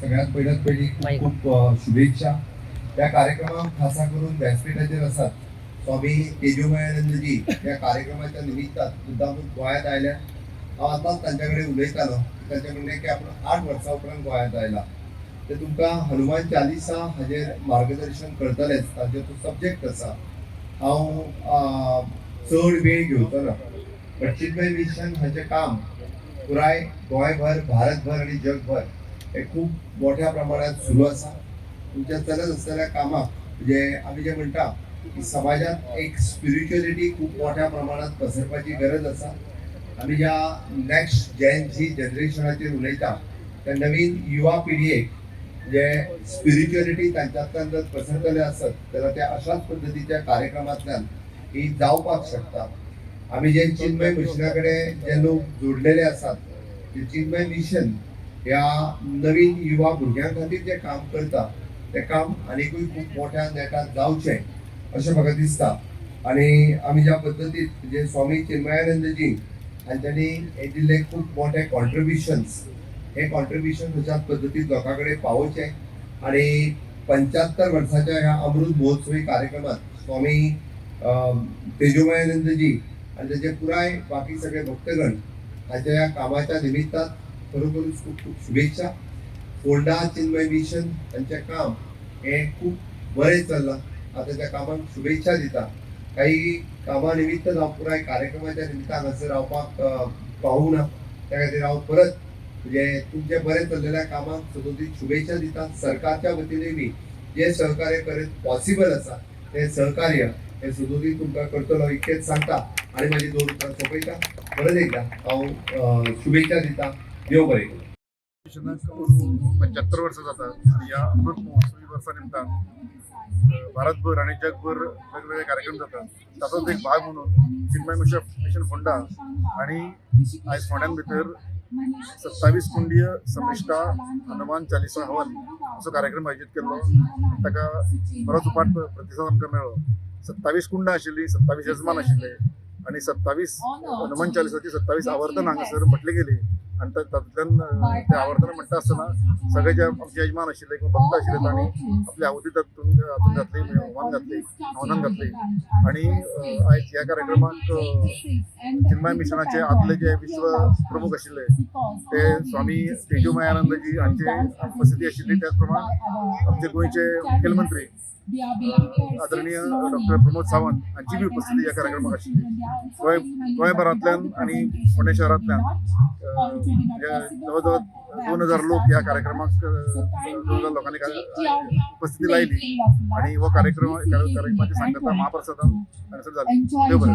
सगळ्यात पहिली खूप खूप शुभेच्छा. त्या कार्यक्रमात खासा करून व्यासपीठाचेर आसात स्वामी तेजोमयानंदजी या कार्यक्रमाच्या निमित्तान सुद्दां गोंयांत आयल्या. हांव आतांच तांचे कडेन उलयतालो. तांचे म्हणलें की आपण 8 वर्सां उपरांत गोंयांत आयला. ते तुमकां हनुमान चालीसा हाजेर मार्गदर्शन करतलेच. तांचो तो सब्जेक्ट आसा. हांव चड वेळ घेवचो ना. चिन्मय मिशन हाचें काम पुराय गोंयभर, भारतभर आणि जगभर हे खूप मोठ्या प्रमाणात सुरू असा. तुमच्या चलत असलेल्या कामाक म्हणजे आम्ही जे म्हणता की समाजात एक स्पिरिच्युअलिटी खूप मोठ्या प्रमाणात पसरपाची गरज असा. आम्ही ज्या नेक्स्ट जी जनरेशनाचेर उलयता त्या नवीन युवा पिढयेक जे स्पिरिच्युअलिटी त्यांच्यातल्यान जर पसरतले असत जाल्यार ते अशाच पद्धतीच्या कार्यक्रमांतल्यान ही जावपाक शकता. आम्ही जे चिन्मय मिशनाकडे जे लोक जोडलेले असतात ते चिन्मय मिशन या नवीन युवा भुरग्यां खातीर जे काम करता ते काम आनीकूय खूप मोठ्या नेटात जावचें अशें म्हाका दिसता. आनी आमी ज्या पद्दतीन जे स्वामी चिन्मयानंदजी हांच्यांनी हे दिल्ले खूप मोठे कॉन्ट्रिब्युशन्स हे कॉन्ट्रिब्युशन अशाच पद्दतीन लोकां कडेन पावोवचे. आनी 75 वर्साच्या ह्या अमृत महोत्सवी कार्यक्रमात स्वामी तेजोमयानंदजी आणि त्याचे पुराय बाकी सगळे भक्तगण हाच्या या कामाच्या निमित्तान खरोखरच खूप खूप शुभेच्छा. फोंडा चिन्मय मिशन त्यांचे काम हे खूप बरें चल्लां. आता त्या कामाक शुभेच्छा दिता. काही कामा निमित्त हांव पुराय कार्यक्रमाच्या निमित्तान हांगासर रावपाक पावूं ना. त्या खातीर हांव परत म्हणजे तुमचे बरें चल्लेल्या कामाक सदोदीत शुभेच्छा दिता. सरकारच्या वतीनय बी जे सहकार्य करत पॉसिबल आसा ते सहकार्य हे सदोदीत तुमकां करतलो इतकेंच सांगता आनी म्हाजी 2 उतरां सोंपयता. परत एकदा हांव शुभेच्छा दिता. देव बरें करूं. 75 वर्ष जातात आणि या अमृत महोत्सवी वर्षा निमतान भारतभर आणि जगभर वेगवेगळे कार्यक्रम जातात. ताचोच एक भाग म्हणून चिन्मय मिशन फोंडा आणि आयज फोंड्यान भितर 27 कुंडीय समिश्टा हनुमान चालीसा हवन असो कार्यक्रम आयोजीत केल्लो. ताका बरोच उपाट प्रतिसाद आमकां मेळ्ळो. 27 कुंडां आशिल्लीं, 27 यजमान आशिल्ले आणि 27 हनुमान चालिसाची 27 आवर्तन हांगासर म्हटली गेली. आणि तातूंतल्यान ते आवर्तन म्हणटा आसतना सगळे जे आमचे यजमान आशिल्ले किंवा भक्त आशिल्ले तांणी आपली आहुती तातूंत घातली, हवनान घातली. आणि आयज ह्या कार्यक्रमाक चिन्मय मिशनाचे आदले जे विश्व प्रमुख आशिल्ले ते स्वामी तेजोमयानंदजी हांचे उपस्थिती आशिल्ली. त्याच प्रमाण आमचे गोंयचे मुखेलमंत्री आदरणीय डॉक्टर प्रमोद सावंत हांची बी उपस्थिती ह्या कार्यक्रमाक आशिल्ली. गोंयभरांतल्यान आणि पुणे शहरांतल्यान जवळ 2000 लोक ह्या कार्यक्रमाक 2000 लोकांनी उपस्थिती लायली आणि हो कार्यक्रमाची सांगता महाप्रसादान हांगासर जाली. देव बरें.